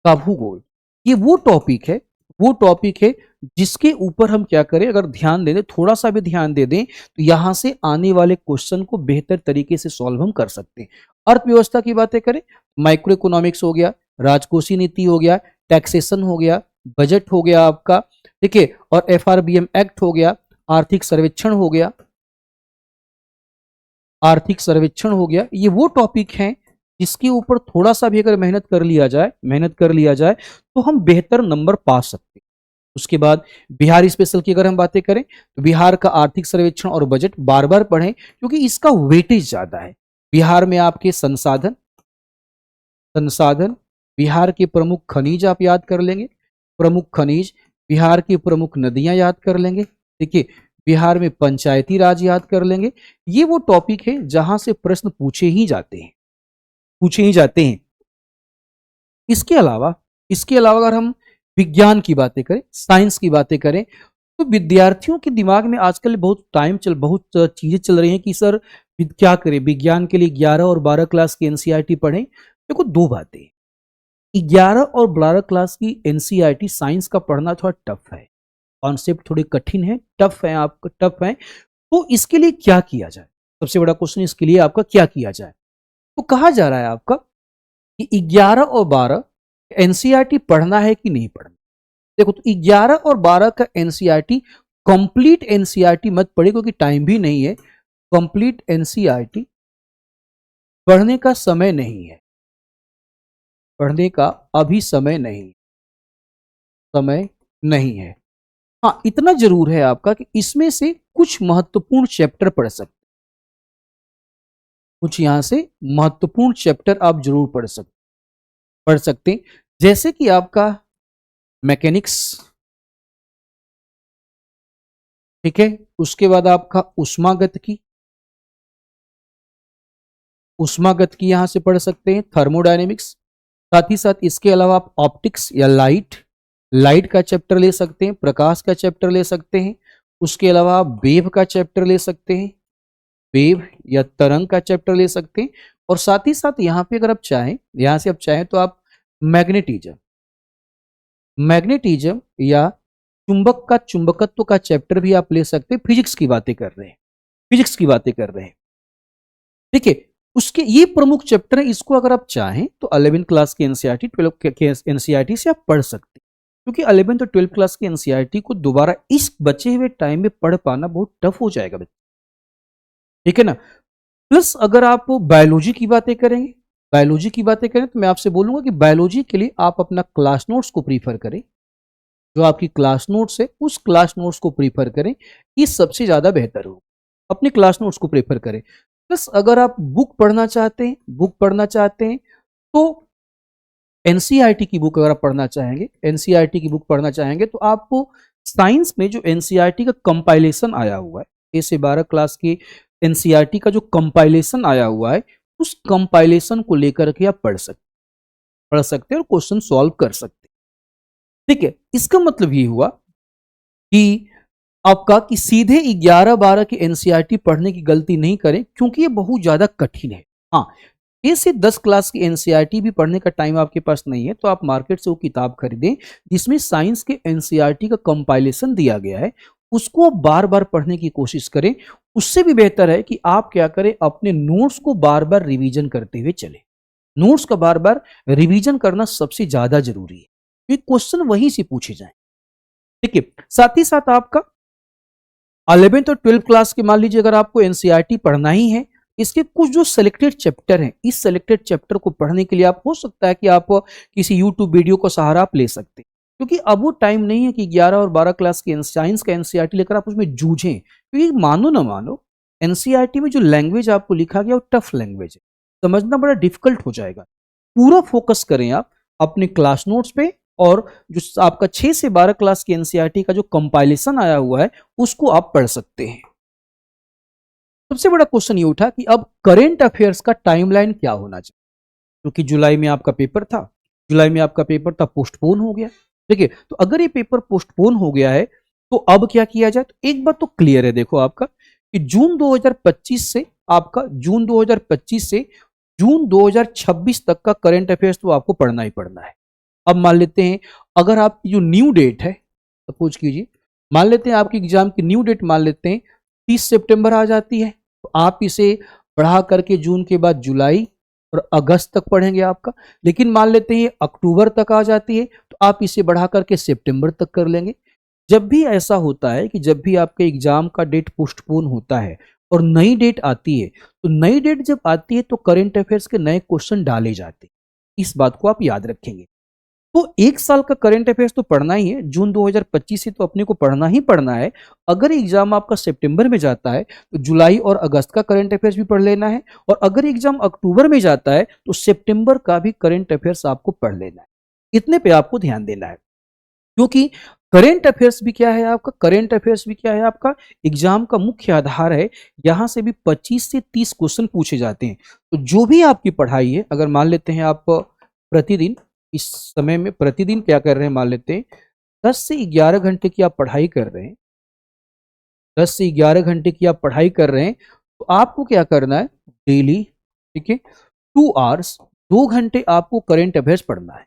का भूगोल, ये वो टॉपिक है, वो टॉपिक है जिसके ऊपर हम क्या करें, अगर ध्यान दे दें, थोड़ा सा भी ध्यान दे दें, तो यहां से आने वाले क्वेश्चन को बेहतर तरीके से सॉल्व हम कर सकते हैं। अर्थव्यवस्था की बातें करें, माइक्रो इकोनॉमिक्स हो गया, राजकोषीय नीति हो गया, टैक्सेशन हो गया, बजट हो गया आपका, ठीक है, और एफआरबीएम एक्ट हो गया, आर्थिक सर्वेक्षण हो गया, आर्थिक सर्वेक्षण हो गया, ये वो टॉपिक हैं जिसके ऊपर थोड़ा सा भी अगर मेहनत कर लिया जाए तो हम बेहतर नंबर पा सकते हैं। उसके बाद बिहार स्पेशल की अगर हम बातें करें तो बिहार का आर्थिक सर्वेक्षण और बजट बार बार पढ़ें, क्योंकि इसका वेटेज ज्यादा है। बिहार में आपके संसाधन संसाधन बिहार के प्रमुख खनिज आप याद कर लेंगे, प्रमुख खनिज, बिहार की प्रमुख नदियां याद कर लेंगे, देखिए, बिहार में पंचायती राज याद कर लेंगे। ये वो टॉपिक है जहां से प्रश्न पूछे ही जाते हैं। इसके अलावा अगर हम विज्ञान की बातें करें, साइंस की बातें करें, तो विद्यार्थियों के दिमाग में आजकल बहुत चीजें चल रही हैं कि सर क्या करें, विज्ञान के लिए 11 और 12 क्लास की एनसीईआरटी पढ़ें। देखो, दो बातें, 11 और 12 क्लास की एनसीईआरटी साइंस का पढ़ना थोड़ा टफ है, कॉन्सेप्ट थोड़े कठिन है, टफ है। तो इसके लिए क्या किया जाए, सबसे बड़ा क्वेश्चन इसके लिए आपका क्या किया जाए, तो कहा जा रहा है आपका कि 11 और 12 एनसीईआरटी पढ़ना है कि नहीं पढ़ना। देखो, तो 11 और 12 का एनसीईआरटी कंप्लीट एनसीईआरटी मत पढ़े, क्योंकि टाइम भी नहीं है, कंप्लीट एनसीईआरटी पढ़ने का समय नहीं है, पढ़ने का अभी समय नहीं है। हाँ, इतना जरूर है आपका कि इसमें से कुछ महत्वपूर्ण चैप्टर कुछ यहां से महत्वपूर्ण चैप्टर आप जरूर पढ़ सकते हैं, जैसे कि आपका मैकेनिक्स, ठीक है, उसके बाद आपका उष्मागत की यहां से पढ़ सकते हैं, थर्मोडायनेमिक्स, साथ ही साथ इसके अलावा आप ऑप्टिक्स या लाइट लाइट का चैप्टर ले सकते हैं, प्रकाश का चैप्टर ले सकते हैं। उसके अलावा आप वेव का चैप्टर ले सकते हैं, वेव या तरंग का चैप्टर ले सकते हैं। और साथ ही साथ यहाँ पे अगर आप चाहें, यहाँ से आप चाहें तो आप मैग्नेटिज्म मैग्नेटिज्म या चुंबक का चुंबकत्व का चैप्टर भी आप ले सकते हैं। फिजिक्स की बातें कर रहे हैं, फिजिक्स की बातें कर रहे हैं, ठीक है। उसके ये प्रमुख चैप्टर है, इसको अगर आप चाहें तो 11वीं क्लास के एनसीईआरटी 12 के एनसीईआरटी से आप पढ़ सकते हैं। क्योंकि 11th और 12th क्लास के एनसीईआरटी को दोबारा इस बचे हुए टाइम में पढ़ पाना बहुत टफ हो जाएगा बच्चे, ठीक है ना। प्लस अगर आप बायोलॉजी की बातें करेंगे, बायोलॉजी की बातें करें तो मैं आपसे बोलूंगा कि बायोलॉजी के लिए आप अपना क्लास नोट्स को प्रीफर करें। जो आपकी क्लास नोट्स है उस क्लास नोट्स को प्रीफर करें, ये सबसे ज्यादा बेहतर हो। अपने क्लास नोट्स को प्रेफर करें। प्लस अगर आप बुक पढ़ना चाहते हैं, तो एनसीईआरटी की बुक अगर आप पढ़ना चाहेंगे, एनसीईआरटी की बुक पढ़ना चाहेंगे तो आपको साइंस में जो एनसीईआरटी का कंपाइलेशन आया हुआ है, ए से 12 क्लास की एनसीईआरटी का जो कंपाइलेशन आया हुआ है, उस कंपाइलेशन को लेकर के आप पढ़ सकते हैं और क्वेश्चन सॉल्व कर सकते हैं, ठीक है। इसका मतलब ये हुआ कि आपका कि सीधे 11-12 की एनसीईआरटी पढ़ने की गलती नहीं करें, क्योंकि ये बहुत ज्यादा कठिन है। हाँ, ए से 10 क्लास की एनसीईआरटी भी पढ़ने का टाइम आपके पास नहीं है तो आप मार्केट से वो किताब खरीदें जिसमें साइंस के एनसीईआरटी का कंपाइलेशन दिया गया है, उसको बार बार पढ़ने की कोशिश करें। उससे भी बेहतर है कि आप क्या करें, अपने नोट्स को बार बार रिवीजन करते हुए चले। नोट्स का बार बार रिवीजन करना सबसे ज्यादा जरूरी है, क्योंकि क्वेश्चन वहीं से पूछे जाए, ठीक है। साथ ही साथ आपका 11th और 12th क्लास के मान लीजिए अगर आपको एनसीईआरटी पढ़ना ही है, इसके कुछ जो सिलेक्टेड चैप्टर हैं, इस सिलेक्टेड चैप्टर को पढ़ने के लिए आप हो सकता है कि आप किसी यूट्यूब वीडियो का सहारा आप ले सकते हैं, क्योंकि अब वो टाइम नहीं है कि 11 और 12 क्लास की साइंस का एनसीईआरटी लेकर आप उसमें जूझें। क्योंकि मानो ना मानो, एनसीईआरटी में जो लैंग्वेज आपको लिखा गया वो टफ लैंग्वेज है, समझना बड़ा डिफिकल्ट हो जाएगा। पूरा फोकस करें आप अपने क्लास नोट्स पे, और जो आपका 6 से 12 क्लास की एनसीईआरटी का जो कंपाइलेशन आया हुआ है उसको आप पढ़ सकते हैं। सबसे बड़ा क्वेश्चन ये उठा कि अब करेंट अफेयर्स का टाइमलाइन क्या होना चाहिए, क्योंकि जुलाई में आपका पेपर था, पोस्टपोन हो गया, ठीक है। तो अगर ये पेपर पोस्टपोन हो गया है तो अब क्या किया जाए, तो एक बात तो क्लियर है, देखो आपका कि जून 2025 से जून 2026 तक का करंट अफेयर्स तो आपको पढ़ना ही पढ़ना है। अब मान लेते हैं अगर आपकी जो न्यू डेट है, सपोज कीजिए, मान लेते हैं आपकी एग्जाम की न्यू डेट मान लेते हैं 30 सितंबर आ जाती है, तो आप इसे बढ़ा करके जून के बाद जुलाई और अगस्त तक पढ़ेंगे आपका। लेकिन मान लेते हैं अक्टूबर तक आ जाती है तो आप इसे बढ़ा करके सितंबर तक कर लेंगे। जब भी ऐसा होता है कि जब भी आपके एग्जाम का डेट पोस्टपोन होता है और नई डेट आती है, तो नई डेट जब आती है तो करंट अफेयर्स के नए क्वेश्चन डाले जाते हैं। इस बात को आप याद रखेंगे। तो एक साल का करंट अफेयर्स तो पढ़ना ही है, जून 2025 से तो अपने को पढ़ना ही पढ़ना है। अगर एग्जाम आपका सितंबर में जाता है तो जुलाई और अगस्त का करंट अफेयर्स भी पढ़ लेना है, और अगर एग्जाम अक्टूबर में जाता है तो सितंबर का भी करंट अफेयर्स आपको पढ़ लेना है। इतने पे आपको ध्यान देना है, क्योंकि करंट अफेयर्स भी क्या है आपका, एग्जाम का मुख्य आधार है। यहां से भी 25 से 30 क्वेश्चन पूछे जाते हैं। तो जो भी आपकी पढ़ाई है, अगर मान लेते हैं आप प्रतिदिन इस समय में प्रतिदिन क्या कर रहे हैं, मान लेते हैं 10 से 11 घंटे की आप पढ़ाई कर रहे हैं, 10 से 11 घंटे की आप पढ़ाई कर रहे हैं, तो आपको क्या करना है डेली, ठीक है, 2 आवर्स, 2 घंटे आपको करंट अफेयर्स पढ़ना है।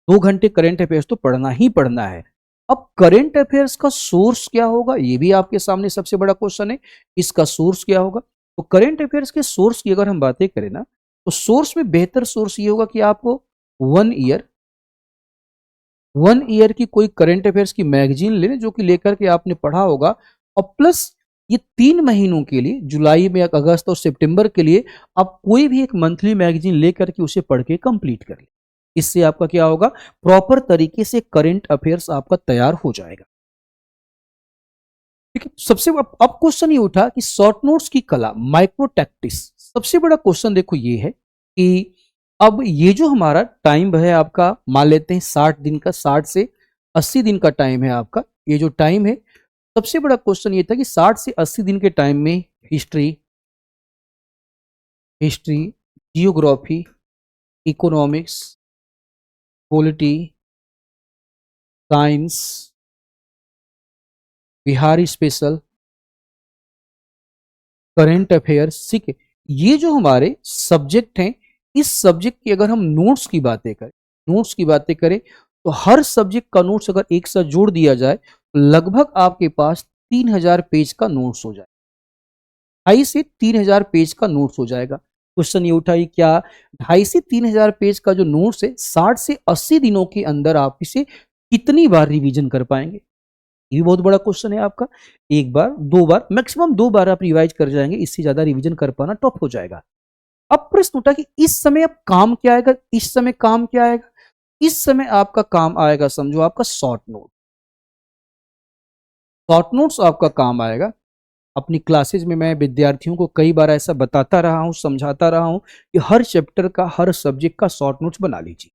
2 घंटे करंट अफेयर्स तो पढ़ना ही पढ़ना है। अब करंट अफेयर्स का सोर्स क्या होगा, ये भी आपके सामने सबसे बड़ा क्वेश्चन है, इसका सोर्स क्या होगा। तो करंट अफेयर्स के सोर्स की अगर हम बातें करें ना, तो सोर्स में बेहतर सोर्स ये होगा कि आपको 1 ईयर की कोई करंट अफेयर्स की मैगजीन लेने, जो कि लेकर के आपने पढ़ा होगा, और प्लस ये 3 महीनों के लिए, जुलाई में, अगस्त और सितंबर के लिए, आप कोई भी एक मंथली मैगजीन लेकर के उसे पढ़ के कंप्लीट कर ले। इससे आपका क्या होगा, प्रॉपर तरीके से करंट अफेयर्स आपका तैयार हो जाएगा। ठीक है। सबसे अब क्वेश्चन ये उठा कि शॉर्ट नोट्स की कला, माइक्रो टैक्टिक्स। सबसे बड़ा क्वेश्चन देखो ये है कि अब ये जो हमारा टाइम है आपका, मान लेते हैं 60 दिन का, 60 से 80 दिन का टाइम है आपका, ये जो टाइम है, सबसे बड़ा क्वेश्चन ये था कि 60 से 80 दिन के टाइम में history, geography, economics, polity, science, Bihari special, current affairs, ठीक है। ये जो हमारे सब्जेक्ट हैं, इस सब्जेक्ट की अगर हम नोट्स की बातें करें तो हर सब्जेक्ट का नोट्स अगर एक साथ जोड़ दिया जाए तो लगभग आपके पास 3000 पेज का नोट्स हो जाए, 2,500 से 3,000 पेज का नोट्स हो जाएगा। क्वेश्चन ये उठा कि क्या 2,500 से 3,000 पेज का जो नोट्स है 60 से 80 दिनों के अंदर आप इसे कितनी बार रिवीजन कर पाएंगे? ये भी बहुत बड़ा क्वेश्चन है आपका। एक बार, दो बार, मैक्सिमम दो बार आप रिवाइज कर जाएंगे, इससे ज्यादा रिवीजन कर पाना टफ हो जाएगा। अब प्रश्न उठा कि इस समय अब काम क्या आएगा? इस समय काम क्या आएगा? इस समय आपका काम आएगा, समझो आपका शॉर्ट नोट। शॉर्ट नोट्स आपका काम आएगा। अपनी क्लासेज में मैं विद्यार्थियों को कई बार ऐसा बताता रहा हूं, समझाता रहा हूं कि हर चैप्टर का, हर सब्जेक्ट का शॉर्ट नोट्स बना लीजिए।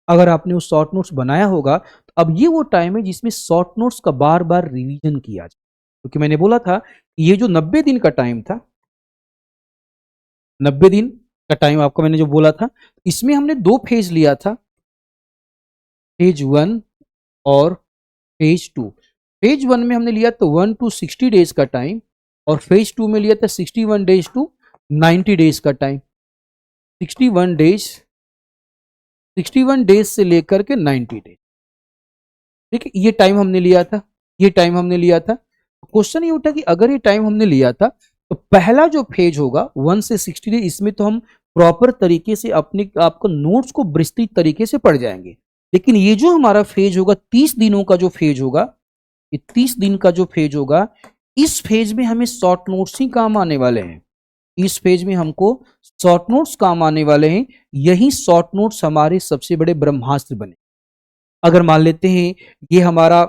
अगर आपने वो शॉर्ट नोट्स बनाया होगा तो अब ये वो टाइम है जिसमें शॉर्ट नोट्स का बार बार रिवीजन किया जाए। क्योंकि मैंने बोला था कि ये जो 90 दिन का टाइम था, 90 दिन का टाइम आपको मैंने जो बोला था, इसमें हमने दो फेज लिया था, फेज 1 और फेज 2। फेज 1 में हमने लिया था 1 to 60 डेज का टाइम, और फेज 2 में लिया था 61 डेज टू 90 डेज का टाइम। 61 डेज, 61 डेज से लेकर के 90 डेज, ठीक है, ये टाइम हमने लिया था। ये टाइम हमने लिया था। क्वेश्चन ये उठा कि अगर ये टाइम हमने लिया था तो पहला जो फेज होगा 1 से 60 डेज, इसमें तो हम प्रॉपर तरीके से अपने आपको नोट्स को विस्तृत तरीके से पढ़ जाएंगे। लेकिन ये जो हमारा फेज होगा 30 दिनों का जो फेज होगा, ये 30 दिन का जो फेज होगा, इस फेज में हमें शॉर्ट नोट्स ही काम आने वाले हैं। इस पेज में हमको शॉर्ट नोट्स काम आने वाले हैं। यही शॉर्ट नोट्स हमारे सबसे बड़े ब्रह्मास्त्र बने। अगर मान लेते हैं ये हमारा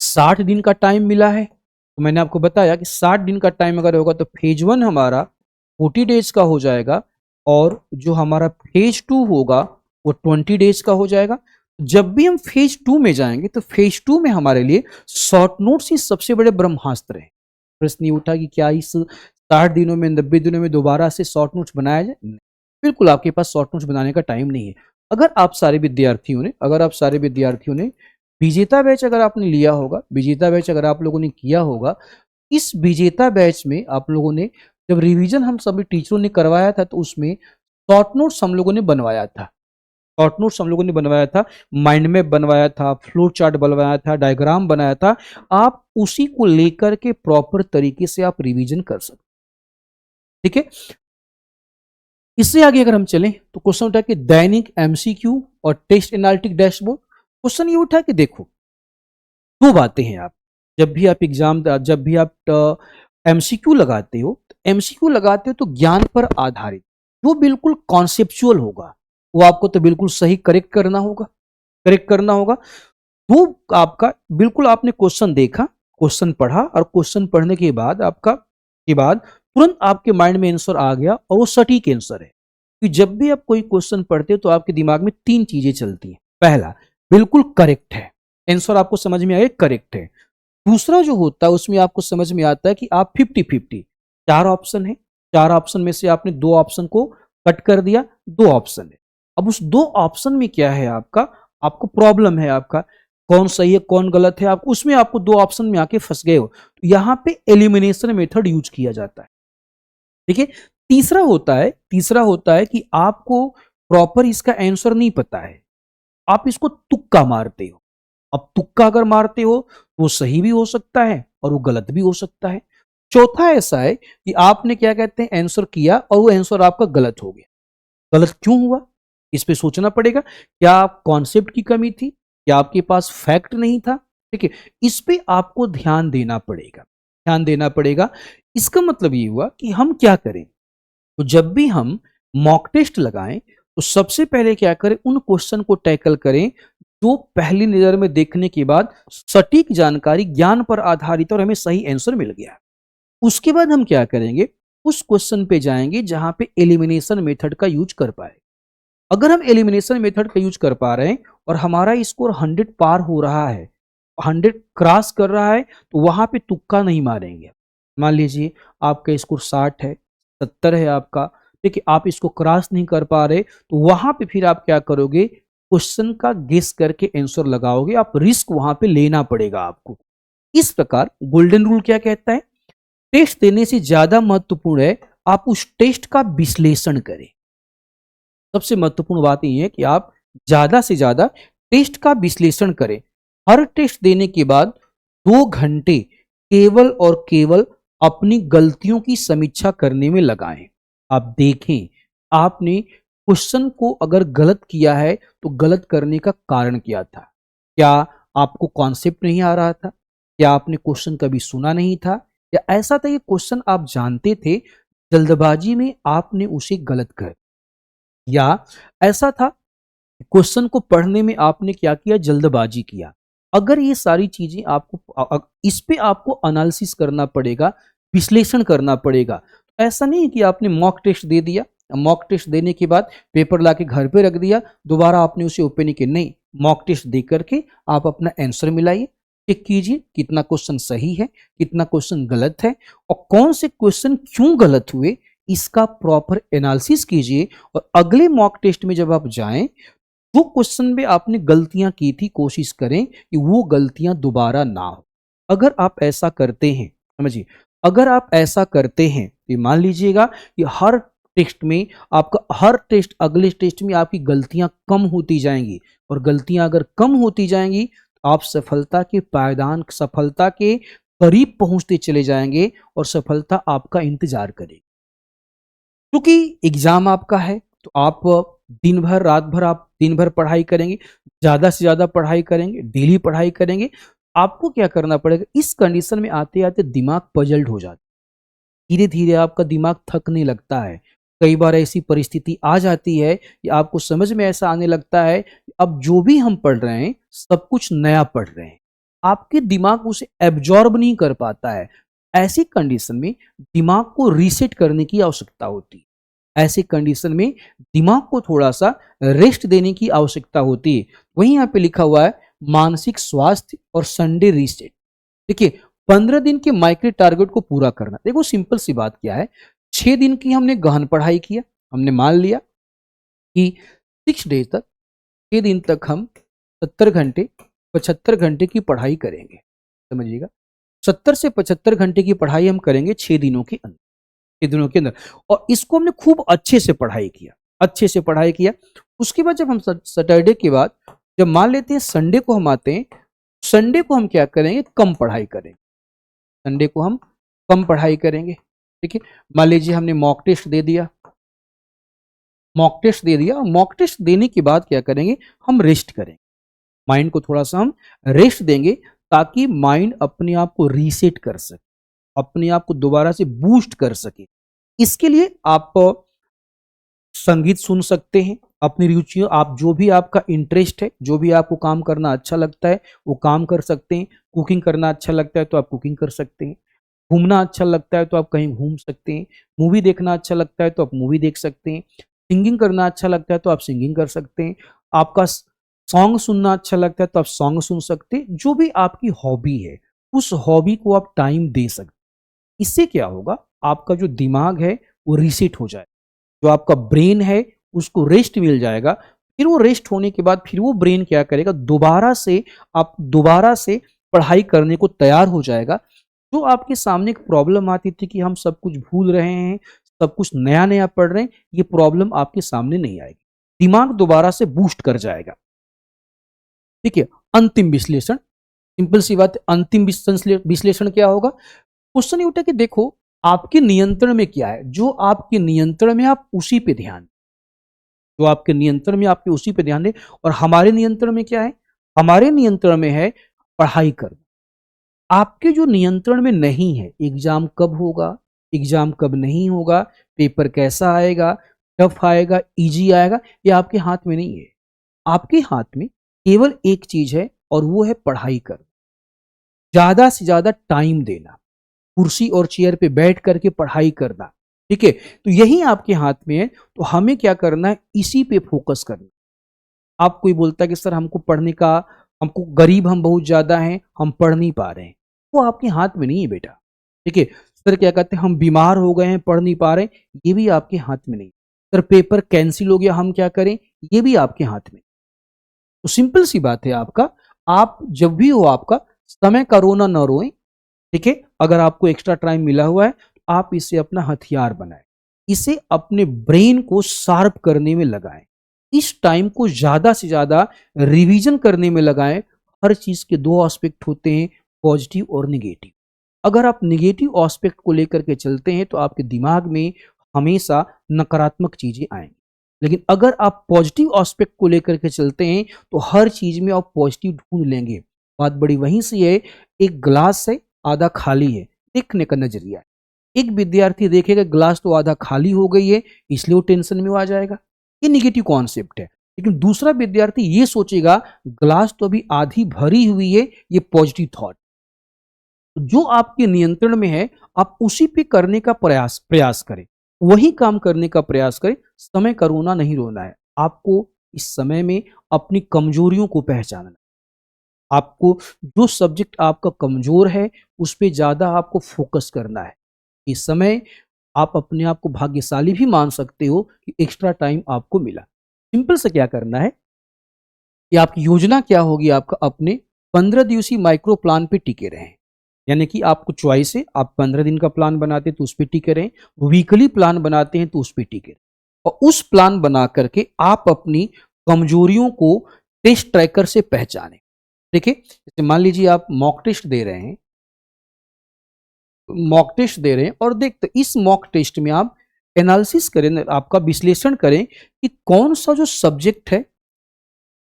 60 दिन का टाइम मिला है, तो मैंने आपको बताया कि 60 दिन का टाइम अगर होगा तो फेज 1 हमारा 40 डेज का हो जाएगा, और जो हमारा फेज 2 होगा वो 20 डेज का हो जाएगा। जब भी हम फेज 2 में जाएंगे तो फेज 2 में हमारे लिए शॉर्ट नोट्स ही सबसे बड़े ब्रह्मास्त्र है। प्रश्न ये उठा कि क्या इस 60 दिनों में, 90 दिनों में दोबारा से शॉर्ट नोट्स बनाया जाए? नहीं। बिल्कुल आपके पास शॉर्ट नोट्स बनाने का टाइम नहीं है। अगर आप सारे विद्यार्थियों ने विजेता बैच अगर आपने लिया होगा, विजेता बैच अगर आप लोगों ने किया होगा, इस विजेता बैच में आप लोगों ने जब रिवीजन हम सभी टीचरों ने करवाया था तो उसमें शॉर्ट नोट्स हम लोगों ने बनवाया था। शॉर्ट नोट्स हम लोगों ने बनवाया था, माइंड मैप बनवाया था, फ्लो चार्ट बनवाया था, डायग्राम बनाया था। आप उसी को लेकर के प्रॉपर तरीके से आप रिवीजन कर सकते, ठीक है। इससे आगे अगर हम चलें तो क्वेश्चन उठा कि दैनिक एमसीक्यू और टेस्ट एनालिटिक डैशबोर्ड। क्वेश्चन ये उठा कि देखो, दो बातें हैं। आप जब भी आप एमसीक्यू लगाते हो, एमसीक्यू लगाते हो तो ज्ञान पर आधारित, वो बिल्कुल कॉन्सेप्चुअल होगा, वो आपको तो बिल्कुल सही करेक्ट करना होगा। वो आपका बिल्कुल, आपने क्वेश्चन देखा, क्वेश्चन पढ़ा, और क्वेश्चन पढ़ने के बाद तुरंत आपके माइंड में आंसर आ गया, और वो सटीक आंसर है। कि जब भी आप कोई क्वेश्चन पढ़ते हो तो आपके दिमाग में तीन चीजें चलती हैं। पहला, बिल्कुल करेक्ट है, आंसर आपको समझ में आया, करेक्ट है। दूसरा जो होता है उसमें आपको समझ में आता है कि आप 50-50, चार ऑप्शन है, चार ऑप्शन में से आपने दो ऑप्शन को कट कर दिया, दो ऑप्शन है। अब उस दो ऑप्शन में क्या है आपको प्रॉब्लम है, आपका कौन सही है कौन गलत है, आपको उसमें आपको दो ऑप्शन में आके फंस गए हो, तो यहां पे एलिमिनेशन मेथड यूज किया जाता है, ठीक है। तीसरा होता है कि आपको प्रॉपर इसका आंसर नहीं पता है, आप इसको तुक्का मारते हो। अब तुक्का अगर मारते हो तो वो सही भी हो सकता है और वो गलत भी हो सकता है। चौथा ऐसा है कि आपने क्या कहते हैं आंसर किया और वो आंसर आपका गलत हो गया। गलत क्यों हुआ, इस पे सोचना पड़ेगा। क्या आप कॉन्सेप्ट की कमी थी, क्या आपके पास फैक्ट नहीं था, ठीक है, इस पे आपको ध्यान देना पड़ेगा। इसका मतलब ये हुआ कि हम क्या करें, तो जब भी हम मॉक टेस्ट लगाएं तो सबसे पहले क्या करें, उन क्वेश्चन को टैकल करें जो पहली नजर में देखने के बाद सटीक जानकारी, ज्ञान पर आधारित, और हमें सही आंसर मिल गया। उसके बाद हम क्या करेंगे, उस क्वेश्चन पे जाएंगे जहां पे एलिमिनेशन मेथड का यूज कर पाए। अगर हम एलिमिनेशन मेथड का यूज कर पा रहे हैं और हमारा स्कोर 100 पार हो रहा है, 100 क्रॉस कर रहा है, तो वहां पे तुक्का नहीं मारेंगे। मान लीजिए आपका स्कोर 60 है, 70 है आपका, ठीक है, आप इसको क्रॉस नहीं कर पा रहे, तो वहां पे फिर आप क्या करोगे, क्वेश्चन का गेस करके आंसर लगाओगे, आप रिस्क वहां पे लेना पड़ेगा आपको। इस प्रकार गोल्डन रूल क्या कहता है, टेस्ट देने से ज्यादा महत्वपूर्ण है आप उस टेस्ट का विश्लेषण करें। सबसे महत्वपूर्ण बात यह है कि आप ज्यादा से ज्यादा टेस्ट का विश्लेषण करें। हर टेस्ट देने के बाद 2 घंटे केवल और केवल अपनी गलतियों की समीक्षा करने में लगाएं। आप देखें आपने क्वेश्चन को अगर गलत किया है तो गलत करने का कारण क्या था। क्या आपको कॉन्सेप्ट नहीं आ रहा था, क्या आपने क्वेश्चन कभी सुना नहीं था, या ऐसा था ये क्वेश्चन आप जानते थे, जल्दबाजी में आपने उसे गलत कर, या ऐसा था क्वेश्चन को पढ़ने में आपने क्या किया, जल्दबाजी किया। अगर ये सारी चीजें आपको इस पे आपको एनालिसिस करना पड़ेगा, विश्लेषण करना पड़ेगा। ऐसा नहीं है कि आपने मॉक टेस्ट दे दिया, मॉक टेस्ट देने के बाद पेपर लाके घर पे रख दिया, दोबारा आपने उसे ओपन नहीं किया। नहीं, मॉक टेस्ट दे करके आप अपना आंसर मिलाइए, चेक कीजिए कितना क्वेश्चन सही है, कितना क्वेश्चन गलत है, और कौन से क्वेश्चन क्यों गलत हुए, इसका प्रॉपर एनालिसिस कीजिए। और अगले मॉक टेस्ट में जब आप जाएं, जो क्वेश्चन में आपने गलतियां की थी, कोशिश करें कि वो गलतियां दोबारा ना हो। अगर आप ऐसा करते हैं, समझिए, अगर आप ऐसा करते हैं तो मान लीजिएगा कि हर टेस्ट में आपका, हर टेस्ट अगले टेस्ट में आपकी गलतियां कम होती जाएंगी, और गलतियां अगर कम होती जाएंगी तो आप सफलता के पायदान, सफलता के करीब पहुंचते चले जाएंगे, और सफलता आपका इंतजार करेगी। क्योंकि एग्जाम आपका है तो आप दिन भर, रात भर, आप दिन भर पढ़ाई करेंगे, ज्यादा से ज्यादा पढ़ाई करेंगे, डेली पढ़ाई करेंगे। आपको क्या करना पड़ेगा, इस कंडीशन में आते आते दिमाग पजल्ड हो जाता है, धीरे धीरे आपका दिमाग थकने लगता है। कई बार ऐसी परिस्थिति आ जाती है कि आपको समझ में ऐसा आने लगता है कि अब जो भी हम पढ़ रहे हैं सब कुछ नया पढ़ रहे हैं, आपके दिमाग उसे एब्जॉर्ब नहीं कर पाता है। ऐसी कंडीशन में दिमाग को रीसेट करने की आवश्यकता होती है। ऐसी कंडीशन में दिमाग को थोड़ा सा रेस्ट देने की आवश्यकता होती है। वहीं यहाँ पे लिखा हुआ है मानसिक स्वास्थ्य और संडे रीसेट। देखिए, 15 दिन के माइक्रो टारगेट को पूरा करना, देखो सिंपल सी बात क्या है, 6 दिन की हमने गहन पढ़ाई किया, हमने मान लिया कि 6 डेज तक, 6 दिन तक हम 70 घंटे, 75 घंटे की पढ़ाई करेंगे। समझिएगा, 70 से 75 घंटे की पढ़ाई हम करेंगे 6 दिनों के अंदर, 6 दिनों के अंदर। और इसको हमने खूब अच्छे से पढ़ाई किया, अच्छे से पढ़ाई किया। उसके बाद जब हम सैटरडे के बाद जब मान लेते हैं संडे को हम आते हैं, संडे को हम क्या करेंगे, कम पढ़ाई करेंगे। संडे को हम कम पढ़ाई करेंगे। ठीक है, मान लीजिए हमने मॉक टेस्ट दे दिया, मॉक टेस्ट दे दिया, मॉक टेस्ट देने के बाद क्या करेंगे, हम रेस्ट करेंगे, माइंड को थोड़ा सा हम रेस्ट देंगे, ताकि माइंड अपने आप को रीसेट कर सके, अपने आप को दोबारा से बूस्ट कर सके। इसके लिए आप संगीत सुन सकते हैं, अपनी रुचियों, आप जो भी आपका इंटरेस्ट है, जो भी आपको काम करना अच्छा लगता है वो काम कर सकते हैं। कुकिंग करना अच्छा लगता है तो आप कुकिंग कर सकते हैं, घूमना अच्छा लगता है तो आप कहीं घूम सकते हैं, मूवी देखना अच्छा लगता है तो आप मूवी देख सकते हैं, सिंगिंग करना अच्छा लगता है तो आप सिंगिंग कर सकते हैं, आपका सॉन्ग सुनना अच्छा लगता है तो आप सॉन्ग सुन सकते हैं। जो भी आपकी हॉबी है, उस हॉबी को आप टाइम दे सकते हैं। इससे क्या होगा, आपका जो दिमाग है वो रीसेट हो जाएगा, जो आपका ब्रेन है उसको रेस्ट मिल जाएगा। फिर वो रेस्ट होने के बाद फिर वो ब्रेन क्या करेगा, दोबारा से, आप दोबारा से पढ़ाई करने को तैयार हो जाएगा। जो आपके सामने एक प्रॉब्लम आती थी कि हम सब कुछ भूल रहे हैं, सब कुछ नया नया पढ़ रहे हैं, ये प्रॉब्लम आपके सामने नहीं आएगी, दिमाग दोबारा से बूस्ट कर जाएगा। ठीक है, अंतिम विश्लेषण, सिंपल सी बात है, अंतिम विश्लेषण क्या होगा, क्वेश्चन ये उठा कि देखो आपके नियंत्रण में क्या है, जो आपके नियंत्रण में आप उसी पे ध्यान, जो आपके नियंत्रण में आपके उसी पे ध्यान दें। और हमारे नियंत्रण में क्या है, हमारे नियंत्रण में है पढ़ाई करना। आपके जो नियंत्रण में नहीं है, एग्जाम कब होगा, एग्जाम कब नहीं होगा, पेपर कैसा आएगा, टफ आएगा, इजी आएगा, ये आपके हाथ में नहीं है। आपके हाथ में केवल एक चीज है और वो है पढ़ाई करना, ज्यादा से ज्यादा टाइम देना, कुर्सी और चेयर पे बैठ करके पढ़ाई करना। ठीक है, तो यही आपके हाथ में है, तो हमें क्या करना है, इसी पे फोकस करना। आप कोई बोलता है कि सर हमको पढ़ने का, हमको गरीब हम बहुत ज्यादा हैं, हम पढ़ नहीं पा रहे हैं, वो आपके हाथ में नहीं है बेटा। ठीक है, सर क्या कहते हैं, हम बीमार हो गए हैं, पढ़ नहीं पा रहे हैं, ये भी आपके हाथ में नहीं। सर पेपर कैंसिल हो गया, हम क्या करें, ये भी आपके हाथ में। तो सिंपल सी बात है आपका, आप जब भी हो आपका समय का रोना न रोएं, ठीक है? अगर आपको एक्स्ट्रा टाइम मिला हुआ है, तो आप इसे अपना हथियार बनाएँ। इसे अपने ब्रेन को शार्प करने में लगाएँ। इस टाइम को ज़्यादा से ज़्यादा रिवीजन करने में लगाएँ। हर चीज़ के 2 एस्पेक्ट होते हैं, पॉजिटिव और नेगेटिव। अगर आप नेगेटिव एस्पेक्ट को लेकर के चलते हैं, तो आपके दिमाग में हमेशा नकारात्मक चीज़ें आएँगी। लेकिन अगर आप पॉजिटिव एस्पेक्ट को लेकर के चलते हैं, तो हर चीज़ में आप पॉजिटिव ढूँढ लेंगे। बात बड़ी वहीं से है, एक ग्लास है, आधा खाली है, देखने का नज़रिया है। एक विद्यार्थी देखेगा ग्लास तो आधा खाली हो गई है, इसलिए वो टेंशन में वो आ जाएगा। ये नेगेटिव कॉन्सेप्ट है। लेकिन दूसरा विद्यार्थी ये सोचेगा ग्लास तो अभी आधी भरी हुई है, ये पॉजिटिव थॉट। जो आपके नियंत्रण में है, आप उसी पे करने का प्रयास प्रयास करें। वही काम करने का प्रयास करें। समय का रोना नहीं रोना है। आपको इस समय में अपनी कमजोरियों को पहचानना है। आपको जो सब्जेक्ट आपका कमजोर है, उस पे ज़्यादा आपको फोकस करना है। इस समय आप अपने आप को भाग्यशाली भी मान सकते हो कि एक्स्ट्रा टाइम आपको मिला। सिंपल से क्या करना है कि आपकी योजना क्या होगी, आपका अपने 15 दिवसीय माइक्रो प्लान पे टिके रहें। यानी कि आपको चॉइस है, आप 15 दिन का प्लान बनाते हैं तो उस पे टिके रहें, वीकली प्लान बनाते हैं तो उस पे टिके रहें। और उस प्लान बना करके आप अपनी कमजोरियों को टेस्ट ट्रैकर से पहचानें। देखिए, जैसे मान लीजिए आप मॉक टेस्ट दे रहे हैं और देखते इस मॉक टेस्ट में आप एनालिसिस करें, आपका विश्लेषण करें कि कौन सा जो सब्जेक्ट है,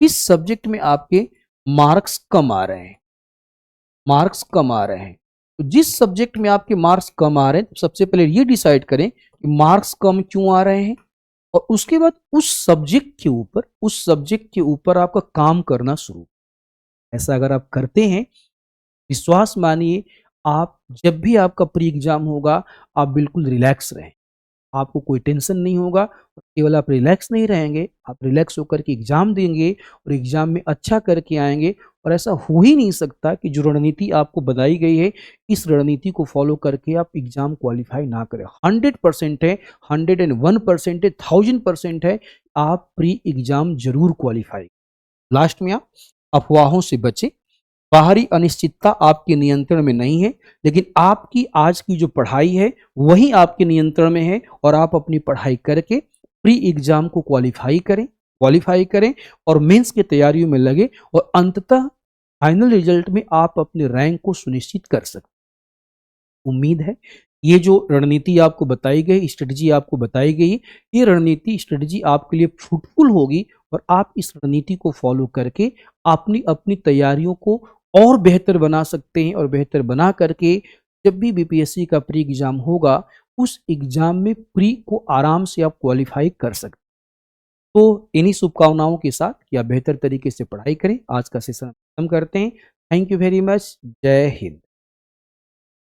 किस सब्जेक्ट में आपके मार्क्स कम आ रहे हैं। मार्क्स कम आ रहे हैं, तो जिस सब्जेक्ट में आपके मार्क्स कम आ रहे हैं, तो सबसे पहले ये डिसाइड करें कि मार्क्स कम क्यों आ रहे हैं, और उसके बाद उस सब्जेक्ट के ऊपर आपका काम करना शुरू। ऐसा अगर आप करते हैं, विश्वास मानिए, आप जब भी आपका प्री एग्जाम होगा, आप बिल्कुल रिलैक्स रहें। आपको कोई टेंशन नहीं होगा। केवल आप रिलैक्स नहीं रहेंगे, आप रिलैक्स होकर के एग्ज़ाम देंगे और एग्ज़ाम में अच्छा करके आएँगे। और ऐसा हो ही नहीं सकता कि जो रणनीति आपको बताई गई है, इस रणनीति को फ़ॉलो करके आप एग्ज़ाम क्वालीफ़ाई ना करें। 100% है, 101% है, 1000% है, आप प्री एग्ज़ाम ज़रूर क्वालीफ़ाई। लास्ट में आप अफ़वाहों से बचें। बाहरी अनिश्चितता आपके नियंत्रण में नहीं है, लेकिन आपकी आज की जो पढ़ाई है, वही आपके नियंत्रण में है। और आप अपनी पढ़ाई करके प्री एग्जाम को क्वालिफाई करें और मेंस की तैयारियों में लगे, और अंततः फाइनल रिजल्ट में आप अपने रैंक को सुनिश्चित कर सकते। उम्मीद है ये जो रणनीति आपको बताई गई, स्ट्रेटजी आपको बताई गई, ये रणनीति स्ट्रेटजी आपके लिए फ्रूटफुल होगी। और आप इस रणनीति को फॉलो करके अपनी अपनी तैयारियों को और बेहतर बना सकते हैं, और बेहतर बना करके जब भी बीपीएससी का प्री एग्जाम होगा, उस एग्जाम में प्री को आराम से आप क्वालिफाई कर सकते हैं। तो इन्हीं शुभकामनाओं के साथ कि आप बेहतर तरीके से पढ़ाई करें, आज का सेशन खत्म करते हैं। Thank you very much. जय हिंद।